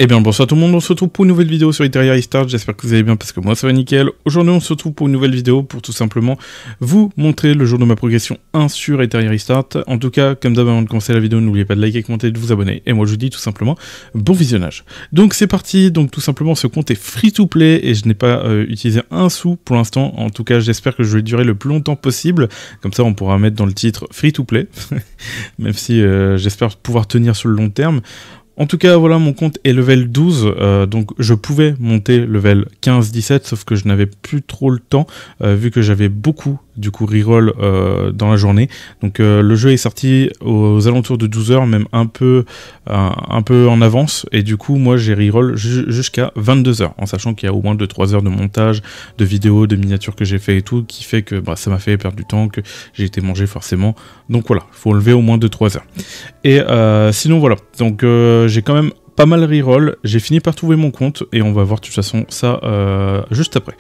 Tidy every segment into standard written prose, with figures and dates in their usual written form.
Eh bien bonsoir tout le monde, on se retrouve pour une nouvelle vidéo sur Ethereum Restart, j'espère que vous allez bien parce que moi ça va nickel. Aujourd'hui on se retrouve pour une nouvelle vidéo pour tout simplement vous montrer le jour de ma progression 1 sur Ethereum Restart. En tout cas, comme d'hab avant de commencer la vidéo, n'oubliez pas de liker, commenter, de vous abonner. Et moi je vous dis tout simplement bon visionnage. Donc c'est parti, donc tout simplement ce compte est free to play et je n'ai pas utilisé un sou pour l'instant. En tout cas j'espère que je vais durer le plus longtemps possible, comme ça on pourra mettre dans le titre free to play, même si j'espère pouvoir tenir sur le long terme. En tout cas, voilà, mon compte est level 12, donc je pouvais monter level 15-17, sauf que je n'avais plus trop le temps, vu que j'avais beaucoup, du coup, reroll dans la journée. Donc le jeu est sorti aux alentours de 12 h, même un peu en avance, et du coup, moi, j'ai reroll jusqu'à 22 h, en sachant qu'il y a au moins 2-3 heures de montage, de vidéos, de miniatures que j'ai fait et tout, qui fait que ça m'a fait perdre du temps, que j'ai été mangé forcément. Donc voilà, il faut lever au moins 2-3 heures. Et sinon, voilà, donc j'ai quand même pas mal reroll, j'ai fini par trouver mon compte et on va voir de toute façon ça juste après.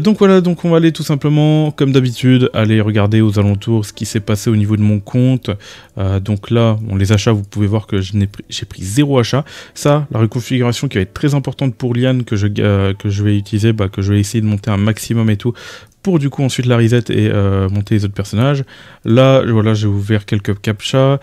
Donc voilà, donc on va aller tout simplement, comme d'habitude, aller regarder aux alentours ce qui s'est passé au niveau de mon compte. Donc là, bon, les achats, vous pouvez voir que j'ai pris 0 achat. Ça, la reconfiguration qui va être très importante pour Liane, que je vais utiliser, que je vais essayer de monter un maximum et tout, pour du coup ensuite la reset et monter les autres personnages. Là, voilà, j'ai ouvert quelques captchas.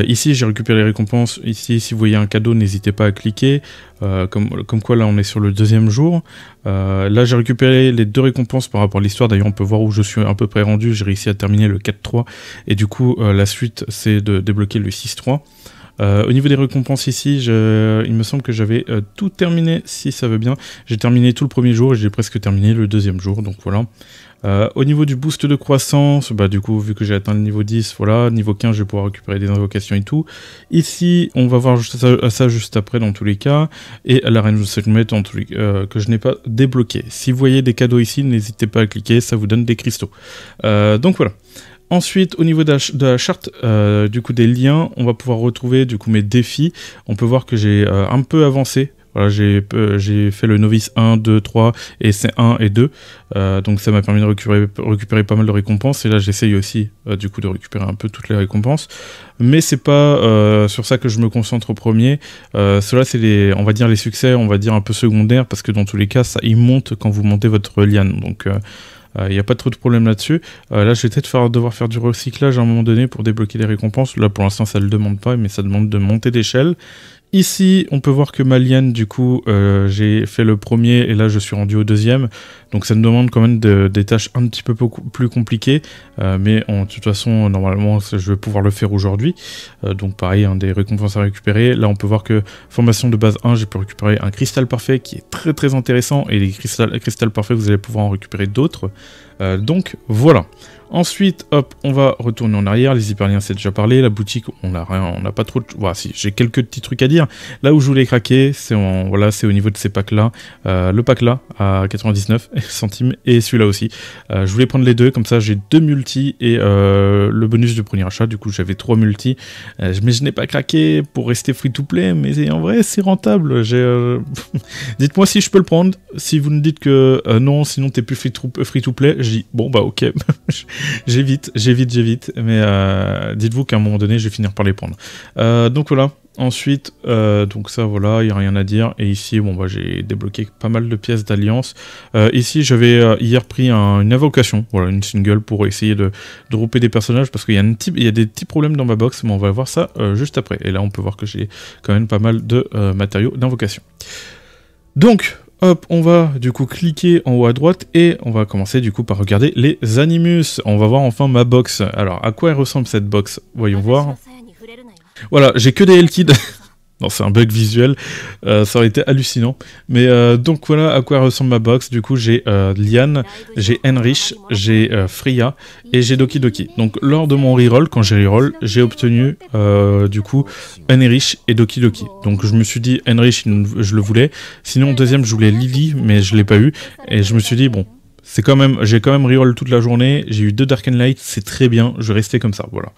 Ici, j'ai récupéré les récompenses. Ici, si vous voyez un cadeau, n'hésitez pas à cliquer. Comme quoi, là, on est sur le deuxième jour. Là, j'ai récupéré les 2 récompenses par rapport à l'histoire. D'ailleurs, on peut voir où je suis à peu près rendu. J'ai réussi à terminer le 4-3. Et du coup, la suite, c'est de débloquer le 6-3. Au niveau des récompenses ici, il me semble que j'avais tout terminé, si ça veut bien. J'ai terminé tout le premier jour et j'ai presque terminé le deuxième jour, donc voilà. Au niveau du boost de croissance, du coup, vu que j'ai atteint le niveau 10, voilà, niveau 15, je vais pouvoir récupérer des invocations et tout. Ici, on va voir ça juste après dans tous les cas. Et la Reine de Settlement, que je n'ai pas débloqué. Si vous voyez des cadeaux ici, n'hésitez pas à cliquer, ça vous donne des cristaux. Donc voilà. Ensuite, au niveau de la charte du coup des liens, on va pouvoir retrouver du coup mes défis. On peut voir que j'ai un peu avancé. Voilà, j'ai fait le novice 1, 2, 3 et c'est 1 et 2. Donc ça m'a permis de récupérer pas mal de récompenses. Et là, j'essaye aussi du coup de récupérer un peu toutes les récompenses. Mais c'est pas sur ça que je me concentre au premier. Cela, c'est on va dire les succès, on va dire un peu secondaires, parce que dans tous les cas, ça il monte quand vous montez votre liane. Donc il n'y a pas trop de problème là-dessus. Là, je vais peut-être devoir faire du recyclage à un moment donné pour débloquer des récompenses. Là, pour l'instant, ça ne le demande pas, mais ça demande de monter d'échelle. Ici, on peut voir que ma liane, du coup, j'ai fait le premier et là, je suis rendu au deuxième. Donc, ça me demande quand même des tâches un petit peu plus compliquées. Mais de toute façon, normalement, je vais pouvoir le faire aujourd'hui. Donc, pareil, des récompenses à récupérer. Là, on peut voir que formation de base 1, j'ai pu récupérer un cristal parfait qui est très très intéressant. Et les cristals parfaits, vous allez pouvoir en récupérer d'autres. Donc, voilà. Ensuite, hop, on va retourner en arrière. Les hyperliens, c'est déjà parlé. La boutique, on n'a pas trop de... Voilà, si, j'ai quelques petits trucs à dire. Là où je voulais craquer, c'est au niveau de ces packs-là. Le pack-là, à 99 centimes, et celui-là aussi. Je voulais prendre les deux, comme ça, j'ai 2 multis et le bonus du premier achat. Du coup, j'avais 3 multis. Mais je n'ai pas craqué pour rester free-to-play, mais en vrai, c'est rentable. Dites-moi si je peux le prendre. Si vous me dites que non, sinon t'es plus free-to-play, je dis, bon, ok. J'évite, mais dites-vous qu'à un moment donné, je vais finir par les prendre. Donc voilà, ensuite, donc ça, voilà, il n'y a rien à dire. Et ici, j'ai débloqué pas mal de pièces d'alliance. Ici, j'avais hier pris une invocation, voilà, une single pour essayer de dropper des personnages, parce qu'il y a des petits problèmes dans ma box, mais on va voir ça juste après. Et là, on peut voir que j'ai quand même pas mal de matériaux d'invocation. Donc... hop, on va du coup cliquer en haut à droite et on va commencer du coup par regarder les animus. On va voir enfin ma box. Alors, à quoi elle ressemble cette box? Voyons voir. Voilà, j'ai que des LT. Non, c'est un bug visuel, ça aurait été hallucinant. Mais donc voilà à quoi ressemble ma box. Du coup, j'ai Liane, j'ai Enrich, j'ai Freya et j'ai Doki Doki. Donc lors de mon reroll, quand j'ai reroll, j'ai obtenu du coup Enrich et Doki Doki. Donc je me suis dit Enrich, je le voulais. Sinon deuxième, je voulais Lily, mais je l'ai pas eu. Et je me suis dit bon, j'ai quand même reroll toute la journée, j'ai eu 2 Dark and Light, c'est très bien, je vais rester comme ça, voilà.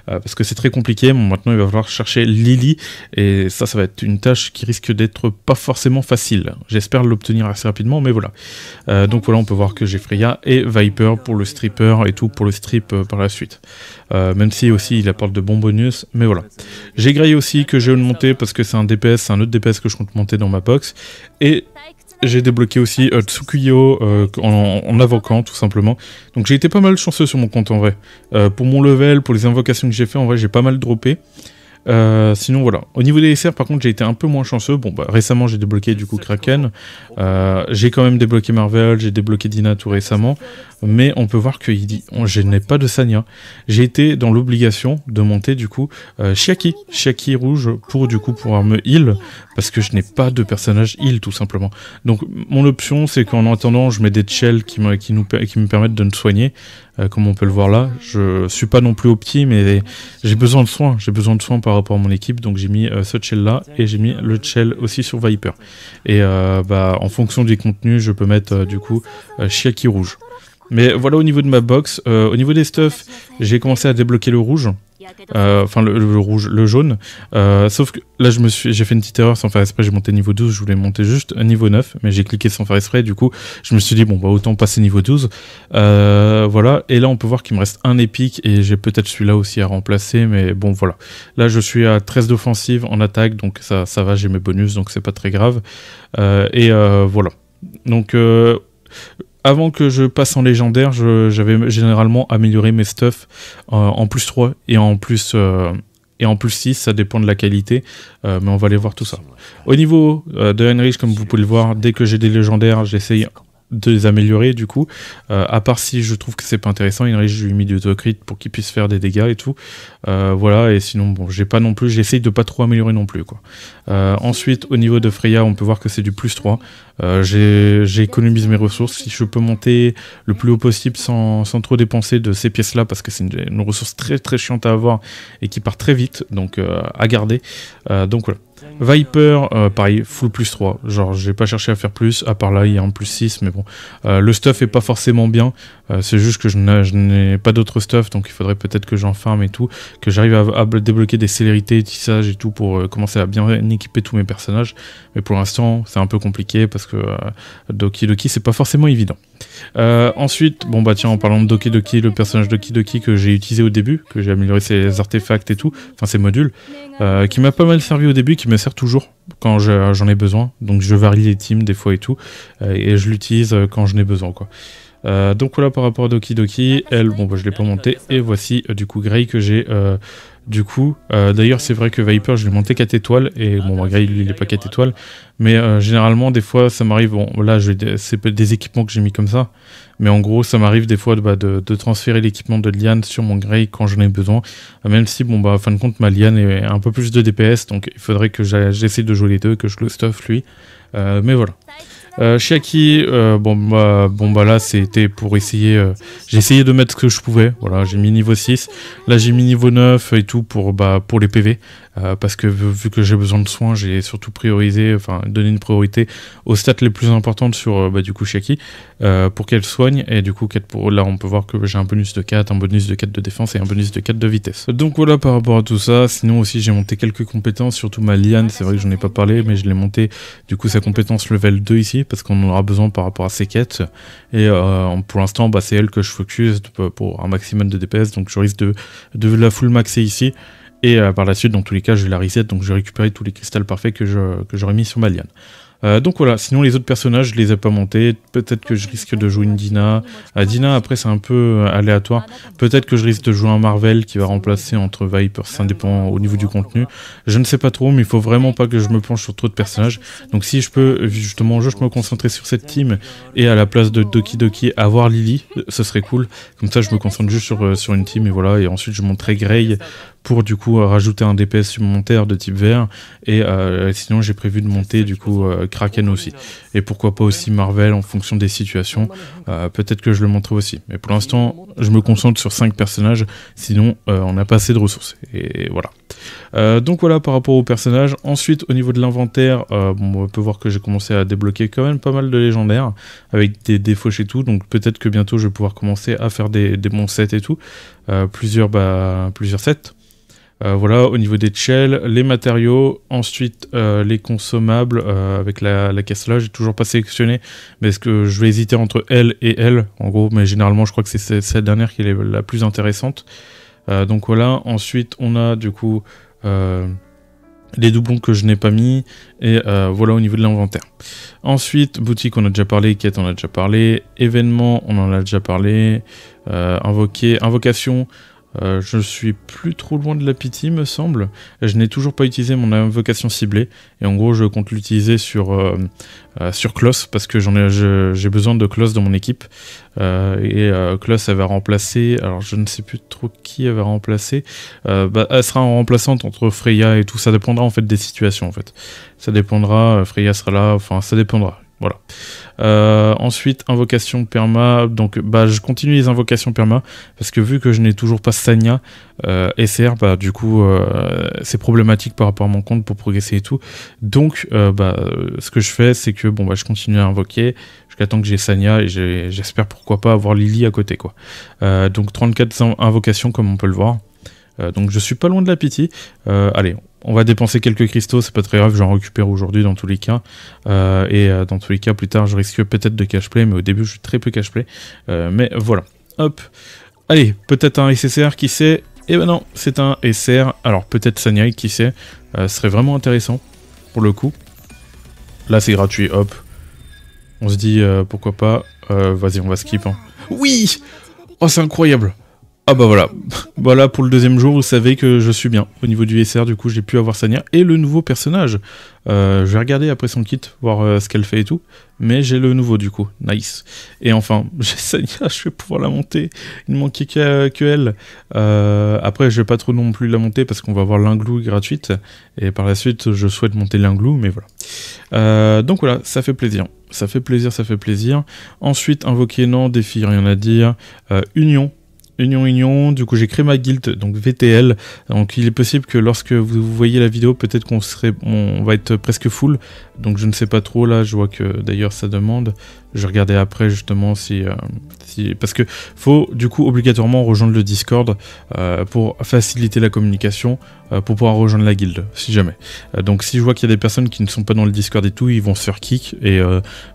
Parce que c'est très compliqué, bon, maintenant il va falloir chercher Lily, et ça va être une tâche qui risque d'être pas forcément facile. J'espère l'obtenir assez rapidement, mais voilà. Donc voilà, on peut voir que j'ai Freya et Viper pour le stripper et tout, pour le strip par la suite. Même si aussi il apporte de bons bonus, mais voilà. J'ai Grey aussi que j'ai monté parce que c'est un DPS, c'est un autre DPS que je compte monter dans ma box, et j'ai débloqué aussi Tsukuyo en invoquant tout simplement. Donc j'ai été pas mal chanceux sur mon compte en vrai. Pour mon level, pour les invocations que j'ai fait, en vrai j'ai pas mal droppé. Sinon voilà, au niveau des SR par contre j'ai été un peu moins chanceux. Bon bah récemment j'ai débloqué du coup Kraken, j'ai quand même débloqué Marvel, j'ai débloqué Dina tout récemment, mais on peut voir que je n'ai pas de Sania. J'ai été dans l'obligation de monter du coup Chiaki rouge pour du coup pouvoir me heal, parce que je n'ai pas de personnage heal tout simplement. Donc mon option c'est qu'en attendant je mets des shells qui me permettent de me soigner. Comme on peut le voir là, je suis pas non plus opti, mais j'ai besoin de soins par rapport à mon équipe, donc j'ai mis ce shell là, et j'ai mis le shell aussi sur Viper. Et en fonction du contenu, je peux mettre du coup Chiaki rouge. Mais voilà au niveau de ma box, au niveau des stuffs, j'ai commencé à débloquer le rouge. Enfin le jaune, sauf que là j'ai fait une petite erreur sans faire exprès, j'ai monté niveau 12, je voulais monter juste un niveau 9, mais j'ai cliqué sans faire exprès, du coup je me suis dit bon bah autant passer niveau 12, voilà, et là on peut voir qu'il me reste un épique, et j'ai peut-être celui-là aussi à remplacer, mais bon voilà, là je suis à 13 d'offensive en attaque, donc ça va, j'ai mes bonus, donc c'est pas très grave, voilà, donc avant que je passe en légendaire, j'avais généralement amélioré mes stuffs en plus 3 et en plus 6, ça dépend de la qualité, mais on va aller voir tout ça. Au niveau de Heinrich, comme vous pouvez le voir, dès que j'ai des légendaires, j'essaye de les améliorer du coup, à part si je trouve que c'est pas intéressant. Heinrich, je lui ai mis du auto-crit pour qu'il puisse faire des dégâts et tout, voilà, et sinon bon, j'essaye de pas trop améliorer non plus quoi. Ensuite au niveau de Freya, on peut voir que c'est du plus 3, j'économise mes ressources, si je peux monter le plus haut possible sans trop dépenser de ces pièces là, parce que c'est une ressource très très chiante à avoir et qui part très vite, donc à garder, donc voilà. Viper, pareil, full plus 3, genre j'ai pas cherché à faire plus, à part là il y a un plus 6, mais bon, le stuff est pas forcément bien, c'est juste que je n'ai pas d'autres stuff, donc il faudrait peut-être que j'en farm et tout, que j'arrive à débloquer des célérités, tissages et tout pour commencer à bien équiper tous mes personnages, mais pour l'instant c'est un peu compliqué parce que Doki Doki c'est pas forcément évident. Ensuite, bon bah tiens, en parlant de Doki Doki, le personnage Doki Doki que j'ai utilisé au début, que j'ai amélioré ses artefacts et tout, enfin ses modules, qui m'a pas mal servi au début, qui me sert toujours quand j'en ai besoin, donc je varie les teams des fois et tout, et je l'utilise quand je n'ai besoin quoi. Donc voilà par rapport à Doki Doki, elle, bon bah je l'ai pas monté, et voici du coup Grey que j'ai du coup, d'ailleurs c'est vrai que Viper je l'ai monté 4 étoiles, et bon Grey lui il est pas 4 étoiles, mais généralement des fois ça m'arrive, bon là c'est des équipements que j'ai mis comme ça, mais en gros ça m'arrive des fois de transférer l'équipement de Liane sur mon Grey quand j'en ai besoin, même si bon bah en fin de compte ma Liane est un peu plus de DPS, donc il faudrait que j'essaie de jouer les deux, que je le stuff lui, mais voilà. Chiaki, bon bah là c'était pour essayer, j'ai essayé de mettre ce que je pouvais, voilà, j'ai mis niveau 6, là j'ai mis niveau 9 et tout pour les PV, parce que vu que j'ai besoin de soins, j'ai surtout priorisé, enfin donné une priorité aux stats les plus importantes sur du coup Chiaki, pour qu'elle soigne, et du coup là on peut voir que j'ai un bonus de 4, un bonus de 4 de défense et un bonus de 4 de vitesse. Donc voilà par rapport à tout ça. Sinon aussi j'ai monté quelques compétences, surtout ma Liane, c'est vrai que j'en ai pas parlé, mais je l'ai monté du coup sa compétence level 2 ici, parce qu'on en aura besoin par rapport à ses quêtes, et pour l'instant c'est elle que je focus pour un maximum de DPS, donc je risque de la full maxer ici, et par la suite dans tous les cas je vais la reset, donc je vais récupérer tous les cristals parfaits que j'aurais mis sur ma Liane. Donc voilà, sinon les autres personnages je les ai pas montés, peut-être que je risque de jouer une Dina. Dina après c'est un peu aléatoire, peut-être que je risque de jouer un Marvel qui va remplacer entre Viper, ça dépend au niveau du contenu, je ne sais pas trop, mais il faut vraiment pas que je me penche sur trop de personnages, donc si je peux justement juste me concentrer sur cette team, et à la place de Doki Doki avoir Lily, ce serait cool, comme ça je me concentre juste sur une team, et voilà, et ensuite je monterai Grey pour du coup rajouter un DPS supplémentaire de type vert, et sinon j'ai prévu de monter du coup Kraken aussi, et pourquoi pas aussi Marvel en fonction des situations, peut-être que je le montrerai aussi, mais pour l'instant je me concentre sur 5 personnages, sinon on n'a pas assez de ressources, et voilà. Donc voilà par rapport aux personnages. Ensuite au niveau de l'inventaire, bon, on peut voir que j'ai commencé à débloquer quand même pas mal de légendaires, avec des défauches et tout, donc peut-être que bientôt je vais pouvoir commencer à faire des bons sets et tout, plusieurs sets. Voilà, au niveau des shells, les matériaux, ensuite les consommables, avec la caisse là, j'ai toujours pas sélectionné, mais est-ce que je vais hésiter entre elle et elle, en gros, mais généralement je crois que c'est cette dernière qui est la plus intéressante. Donc voilà, ensuite on a du coup les doublons que je n'ai pas mis, et voilà au niveau de l'inventaire. Ensuite, boutique on a déjà parlé, quête on a déjà parlé, événements on en a déjà parlé, invocation, je suis plus trop loin de la pitié me semble, je n'ai toujours pas utilisé mon invocation ciblée, et en gros je compte l'utiliser sur Kloss, parce que j'ai besoin de Kloss dans mon équipe, et Kloss elle va remplacer, alors je ne sais plus trop qui elle va remplacer, elle sera en remplaçante entre Freya et tout, ça dépendra en fait des situations en fait, ça dépendra, Freya sera là, enfin ça dépendra. Voilà. Ensuite, invocation perma. Donc, je continue les invocations perma parce que vu que je n'ai toujours pas Sania SR, du coup, c'est problématique par rapport à mon compte pour progresser et tout. Donc, ce que je fais, c'est que je continue à invoquer jusqu'à temps que j'ai Sania, et j'espère pourquoi pas avoir Lily à côté, quoi. Donc, 34 invocations comme on peut le voir. Donc, je suis pas loin de la pitié. Allez. On va dépenser quelques cristaux, c'est pas très grave, j'en récupère aujourd'hui dans tous les cas. Dans tous les cas, plus tard, je risque peut-être de cash-play, mais au début, je suis très peu cash-play. Mais voilà, hop. Allez, peut-être un SSR, qui sait. Eh ben non, c'est un SR. Alors, peut-être Sania, qui sait. Ce serait vraiment intéressant, pour le coup. Là, c'est gratuit, hop. On se dit, pourquoi pas. Vas-y, on va skip. Hein. Oui! Oh, c'est incroyable! Ah bah voilà, voilà pour le deuxième jour, vous savez que je suis bien. Au niveau du SR, du coup, j'ai pu avoir Sania et le nouveau personnage. Je vais regarder après son kit, voir ce qu'elle fait et tout. Mais j'ai le nouveau, du coup, nice. Et enfin, j'ai Sania, je vais pouvoir la monter. Il ne manquait que elle. Après, je vais pas trop non plus la monter parce qu'on va avoir l'Inglou gratuite. Et par la suite, je souhaite monter l'Inglou, mais voilà. Donc voilà, ça fait plaisir. Ça fait plaisir, ça fait plaisir. Ensuite, invoquer, non, défi, rien à dire. Union. Union, du coup j'ai créé ma guilde, donc VTL, donc il est possible que lorsque vous voyez la vidéo, peut-être on va être presque full, donc je ne sais pas trop, là je vois que d'ailleurs ça demande, je vais regarder après justement si parce que faut du coup obligatoirement rejoindre le Discord pour faciliter la communication, pour pouvoir rejoindre la guilde, si jamais. Donc si je vois qu'il y a des personnes qui ne sont pas dans le Discord et tout, ils vont se faire kick, et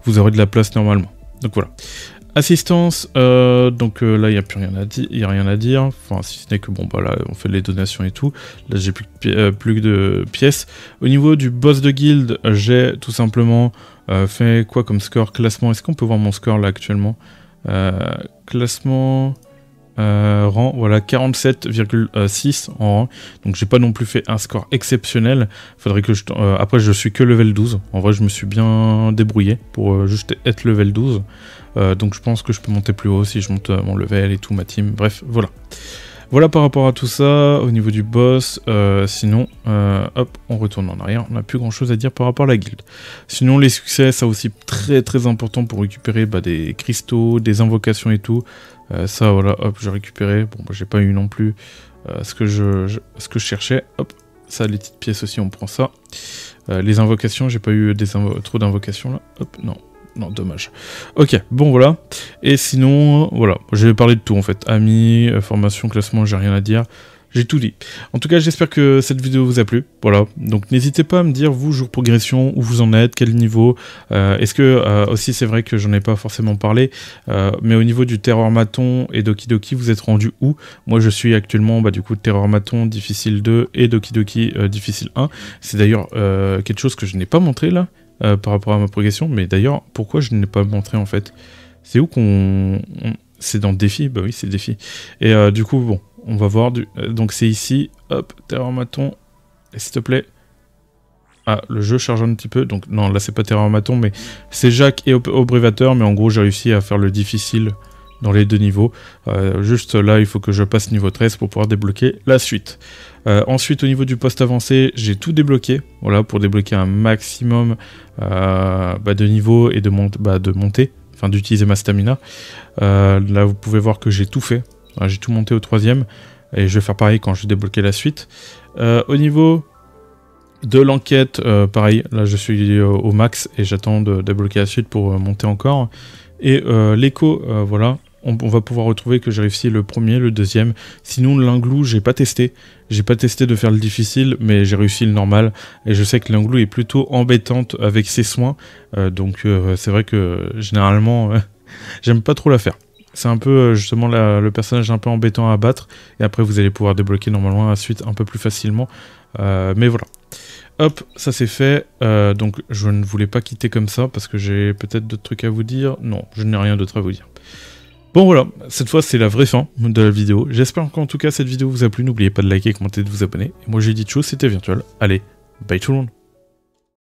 vous aurez de la place normalement, donc voilà. Assistance, donc là il n'y a plus rien à dire, enfin si ce n'est que là on fait les donations et tout, là j'ai plus de pièces. Au niveau du boss de guilde, j'ai tout simplement fait quoi comme score, classement, est-ce qu'on peut voir mon score là actuellement, classement, rang, voilà 47,6 en rang, donc j'ai pas non plus fait un score exceptionnel, faudrait que après je suis que level 12, en vrai je me suis bien débrouillé pour juste être level 12, donc je pense que je peux monter plus haut si je monte mon level et tout, ma team, bref, voilà. Voilà par rapport à tout ça, au niveau du boss, sinon, hop, on retourne en arrière, on n'a plus grand chose à dire par rapport à la guilde. Sinon les succès, ça aussi très important pour récupérer des cristaux, des invocations et tout, ça voilà, hop, j'ai récupéré, j'ai pas eu non plus ce que je cherchais, hop, ça les petites pièces aussi, on prend ça. Les invocations, j'ai pas eu trop d'invocations là, hop, non, dommage. Ok, bon voilà. Et sinon, voilà, j'ai parlé de tout en fait. Amis, formation, classement, j'ai rien à dire. J'ai tout dit. En tout cas, j'espère que cette vidéo vous a plu. Voilà, donc n'hésitez pas à me dire, vous, jour progression, où vous en êtes, quel niveau. Est-ce que, aussi, c'est vrai que j'en ai pas forcément parlé, mais au niveau du Terror Maton et Doki Doki, vous êtes rendu où? Moi, je suis actuellement, du coup, Terror Maton, difficile 2 et Doki Doki, difficile 1. C'est d'ailleurs quelque chose que je n'ai pas montré là. Par rapport à ma progression, mais d'ailleurs, pourquoi je ne l'ai pas montré en fait? C'est où c'est dans défi? Bah oui, c'est défi. Et du coup, bon, on va voir, donc c'est ici, hop, Terror Maton, et s'il te plaît. Ah, le jeu charge un petit peu, donc non, là c'est pas Terror Maton, mais c'est Jacques et Obrévateur, mais en gros j'ai réussi à faire le difficile dans les 2 niveaux. Juste là, il faut que je passe niveau 13 pour pouvoir débloquer la suite. Ensuite, au niveau du poste avancé, j'ai tout débloqué, voilà, pour débloquer un maximum de niveau et de montée, enfin d'utiliser ma stamina. Là, vous pouvez voir que j'ai tout fait, j'ai tout monté au 3e, et je vais faire pareil quand je vais débloquer la suite. Au niveau de l'enquête, pareil, là je suis au max et j'attends de débloquer la suite pour monter encore. Et l'écho, voilà. On va pouvoir retrouver que j'ai réussi le premier, le 2e. Sinon, l'inglou, j'ai pas testé. J'ai pas testé de faire le difficile, mais j'ai réussi le normal. Et je sais que l'inglou est plutôt embêtante avec ses soins. Donc, c'est vrai que généralement, j'aime pas trop la faire. C'est un peu, justement, le personnage un peu embêtant à abattre. Et après, vous allez pouvoir débloquer normalement la suite un peu plus facilement. Mais voilà. Hop, ça c'est fait. Donc, je ne voulais pas quitter comme ça parce que j'ai peut-être d'autres trucs à vous dire. Non, je n'ai rien d'autre à vous dire. Bon voilà, cette fois c'est la vraie fin de la vidéo. J'espère qu'en tout cas cette vidéo vous a plu. N'oubliez pas de liker, commenter, de vous abonner. Et moi j'ai dit de choses, c'était Virtual. Allez, bye tout le monde.